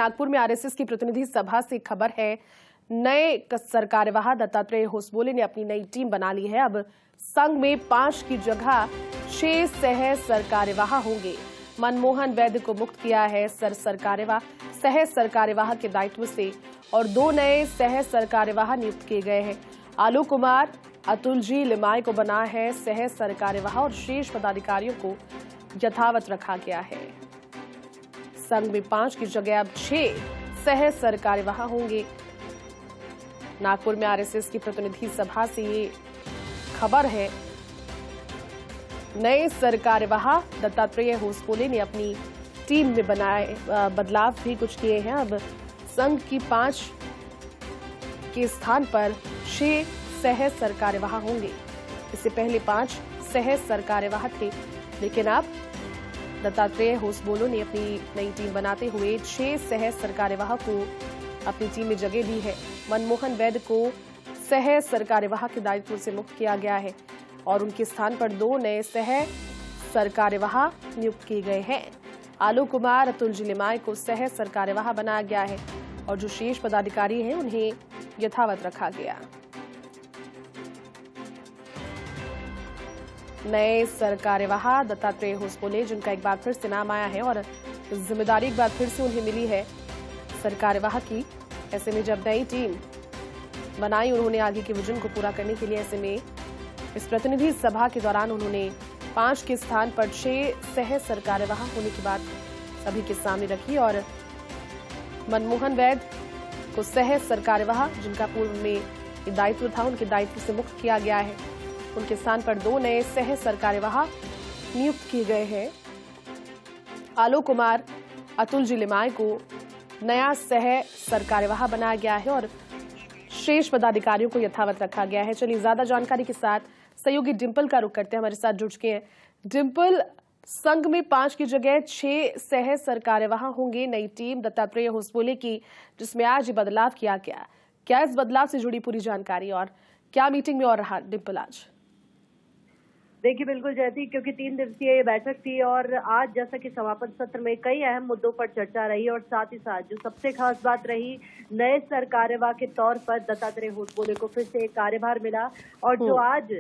नागपुर में आरएसएस की प्रतिनिधि सभा से खबर है। नए सरकार्यवाह दत्तात्रेय होसबोले ने अपनी नई टीम बना ली है। अब संघ में 5 की जगह 6 सह सरकार्यवाह होंगे। मनमोहन वैद्य को मुक्त किया है सह सरकार्यवाह के दायित्व से और 2 नए सह सरकार्यवाह नियुक्त किए गए हैं। आलोक कुमार अतुल जी लिमाय को बना है सह सरकार्यवाह और शेष पदाधिकारियों को यथावत रखा गया है। संघ में 5 की जगह अब 6 सह सरकार्यवाह होंगे। नागपुर में आरएसएस की प्रतिनिधि सभा से ये खबर है। नए सरकार्यवाह दत्तात्रेय होसबोले ने अपनी टीम में बनाए बदलाव भी कुछ किए हैं। अब संघ की 5 के स्थान पर 6 सह सरकार्यवाह होंगे। इससे पहले 5 सह सरकार्यवाह थे, लेकिन अब दत्तात्रेय होसबोले ने अपनी नई टीम बनाते हुए 6 सह सरकार्यवाह को अपनी टीम में जगह दी है। मनमोहन वैद्य को सह सरकार्यवाह के दायित्व से मुक्त किया गया है और उनके स्थान पर 2 नए सह सरकार्यवाह नियुक्त किए गए हैं। आलोक कुमार अतुल जी लिमाय को सह सरकार्यवाह बनाया गया है और जो शेष पदाधिकारी हैं उन्हें यथावत रखा गया। नए सरकार्यवाह दत्तात्रेय होसबोले, जिनका एक बार फिर से नाम आया है और जिम्मेदारी एक बार फिर से उन्हें मिली है सरकार्यवाह की। ऐसे में जब नई टीम बनाई उन्होंने आगे के विजन को पूरा करने के लिए, ऐसे में इस प्रतिनिधि सभा के दौरान उन्होंने 5 के स्थान पर 6 सह सरकार्यवाह होने की बात सभी के सामने रखी और मनमोहन वैद्य को सह सरकार्यवाह, जिनका पूर्व में दायित्व था, उनके दायित्व से मुक्त किया गया है। उनके स्थान पर 2 नए सह सरकार्यवाह नियुक्त किए गए हैं। आलोक कुमार अतुल जी लिमाय को नया सह सरकार्यवाह बनाया गया है और शेष पदाधिकारियों को यथावत रखा गया है। चलिए ज्यादा जानकारी के साथ सहयोगी डिंपल का रुख करते हैं, हमारे साथ जुड़ चुके हैं। डिंपल, संघ में 5 की जगह 6 सह सरकार्यवाह होंगे। नई टीम दत्तात्रेय होसबोले की, जिसमें आज ये बदलाव किया गया। क्या इस बदलाव से जुड़ी पूरी जानकारी और क्या मीटिंग में और रहा डिंपल आज? देखिए बिल्कुल जयती, क्योंकि 3 दिवसीय ये बैठक थी और आज जैसा कि समापन सत्र में कई अहम मुद्दों पर चर्चा रही और साथ ही साथ जो सबसे खास बात रही, नए सरकार्यवाह के तौर पर दत्तात्रेय होसबोले को फिर से एक कार्यभार मिला। और जो आज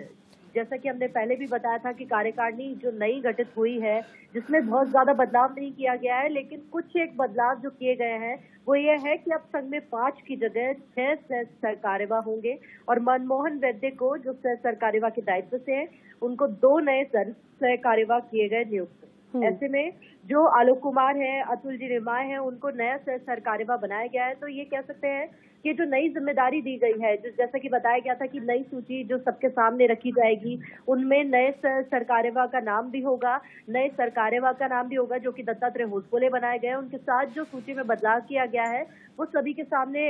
जैसा कि हमने पहले भी बताया था कि कार्यकारिणी जो नई गठित हुई है, जिसमें बहुत ज्यादा बदलाव नहीं किया गया है, लेकिन कुछ एक बदलाव जो किए गए हैं वो ये है कि अब संघ में 5 की जगह 6 सह सरकार्यवाह होंगे और मनमोहन वैद्य को जो सह सरकार्यवाह के दायित्व से है, उनको 2 नए सरकार्यवाह किए गए नियुक्त। ऐसे में जो आलोक कुमार है, अतुल जी लिमाय है, उनको नया सह सरकार्यवाह बनाया गया है। तो ये कह सकते हैं कि जो नई जिम्मेदारी दी गई है, जो जैसा कि बताया गया था कि नई सूची जो सबके सामने रखी जाएगी, उनमें नए सरकार्यवाह का नाम भी होगा, नए सरकार्यवाह का नाम भी होगा जो कि दत्तात्रेय होसबोले बनाए गए। उनके साथ जो सूची में बदलाव किया गया है वो सभी के सामने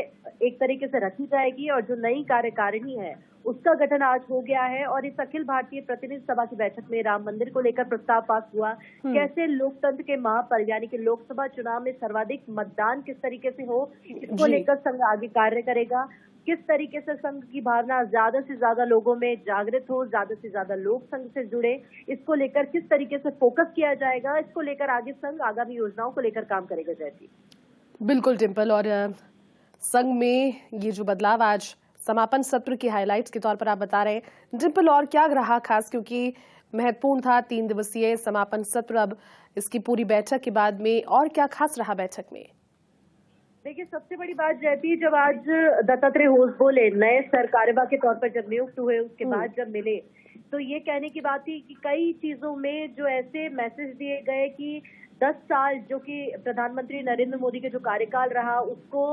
एक तरीके से रखी जाएगी और जो नई कार्यकारिणी है उसका गठन आज हो गया है। और इस अखिल भारतीय प्रतिनिधि सभा की बैठक में राम मंदिर को लेकर प्रस्ताव पास हुआ। कैसे लोकतंत्र के महापर्व यानी कि लोकसभा चुनाव में सर्वाधिक मतदान किस तरीके से हो, इसको लेकर संघ आगे कार्य करेगा। किस तरीके से संघ की भावना ज्यादा से ज्यादा लोगों में जागृत हो, ज्यादा से ज्यादा लोग संघ से जुड़े, इसको लेकर किस तरीके से फोकस किया जाएगा, इसको लेकर आगे संघ आगामी योजनाओं को लेकर काम करेगा। जयती बिल्कुल डिंपल, और संघ में ये जो बदलाव आज समापन सत्र की हाइलाइट्स के तौर पर आप बता रहे हैं डिंपल, और क्या रहा खास, क्योंकि महत्वपूर्ण था 3 दिवसीय समापन सत्र। अब इसकी पूरी बैठक के बाद में और क्या खास रहा बैठक में? देखिए सबसे बड़ी बात जयती, जब आज दत्तात्रेय होसबोले नए सरकार्यवाह के तौर पर जब नियुक्त हुए, उसके बाद जब मिले, तो ये कहने की बात थी कि कई चीजों में जो ऐसे मैसेज दिए गए कि 10 साल जो कि प्रधानमंत्री नरेंद्र मोदी के जो कार्यकाल रहा, उसको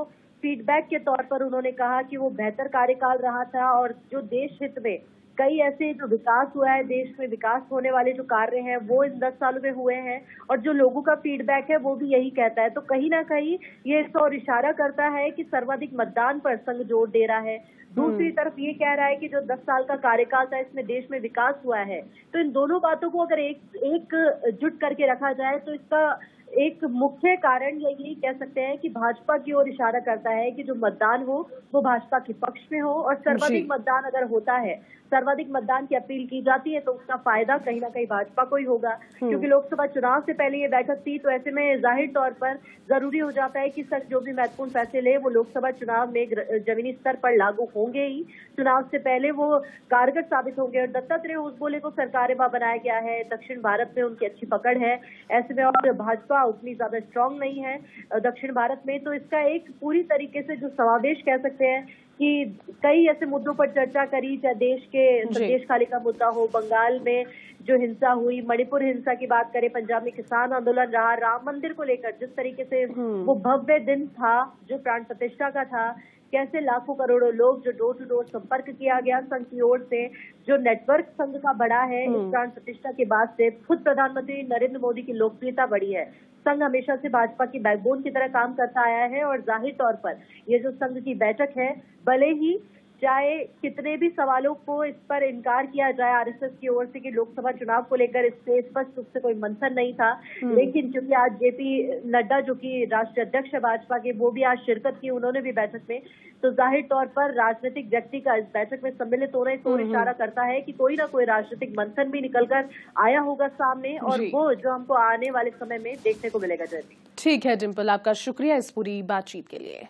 फीडबैक के तौर पर उन्होंने कहा कि वो बेहतर कार्यकाल रहा था और जो देश हित में कई ऐसे जो विकास हुआ है, देश में विकास होने वाले जो कार्य हैं वो इन 10 सालों में हुए हैं और जो लोगों का फीडबैक है वो भी यही कहता है। तो कहीं ना कहीं ये इस और इशारा करता है कि सर्वाधिक मतदान पर संघ जोर दे रहा है। दूसरी तरफ ये कह रहा है कि जो 10 साल का कार्यकाल था, इसमें देश में विकास हुआ है। तो इन दोनों बातों को अगर एक जुट करके रखा जाए तो इसका एक मुख्य कारण यही कह सकते हैं कि भाजपा की ओर इशारा करता है कि जो मतदान हो वो भाजपा के पक्ष में हो, और सर्वाधिक मतदान अगर होता है, सर्वाधिक मतदान की अपील की जाती है तो उसका फायदा कहीं ना कहीं भाजपा को ही होगा। क्योंकि लोकसभा चुनाव से पहले ये बैठक थी, तो ऐसे में जाहिर तौर पर जरूरी हो जाता है कि सर जो भी महत्वपूर्ण फैसले ले वो लोकसभा चुनाव में जमीनी स्तर पर लागू होंगे ही, चुनाव से पहले वो कारगर साबित होंगे। और दत्तात्रेय होसबोले को सरकारेवा बनाया गया है, दक्षिण भारत में उनकी अच्छी पकड़ है, ऐसे में और भाजपा उतनी ज्यादा स्ट्रांग नहीं है दक्षिण भारत में, तो इसका एक पूरी तरीके से जो समावेश कह सकते हैं कि कई ऐसे मुद्दों पर चर्चा करी, चाहे देश के संदेश खाली का मुद्दा हो, बंगाल में जो हिंसा हुई, मणिपुर हिंसा की बात करें, पंजाब में किसान आंदोलन रहा, राम मंदिर को लेकर जिस तरीके से वो भव्य दिन था जो प्राण प्रतिष्ठा का था, कैसे लाखों करोड़ों लोग जो डोर टू डोर संपर्क किया गया संघ की ओर से, जो नेटवर्क संघ का बढ़ा है इस प्राण प्रतिष्ठा के बाद से, खुद प्रधानमंत्री नरेंद्र मोदी की लोकप्रियता बढ़ी है। संघ हमेशा से भाजपा की बैकबोन की तरह काम करता आया है, और जाहिर तौर पर ये जो संघ की बैठक है, भले ही चाहे कितने भी सवालों को इस पर इनकार किया जाए आरएसएस की ओर से कि लोकसभा चुनाव को लेकर इससे स्पष्ट रूप से कोई मंथन नहीं था, लेकिन क्योंकि आज जेपी नड्डा जो कि राष्ट्रीय अध्यक्ष है भाजपा के, वो भी आज शिरकत की उन्होंने भी बैठक में, तो जाहिर तौर पर राजनीतिक व्यक्ति का इस बैठक में सम्मिलित होने को इशारा करता है कि कोई ना कोई राजनीतिक मंथन भी निकलकर आया होगा सामने, और वो जो हमको आने वाले समय में देखने को मिलेगा। जयंती, ठीक है डिम्पल, आपका शुक्रिया इस पूरी बातचीत के लिए।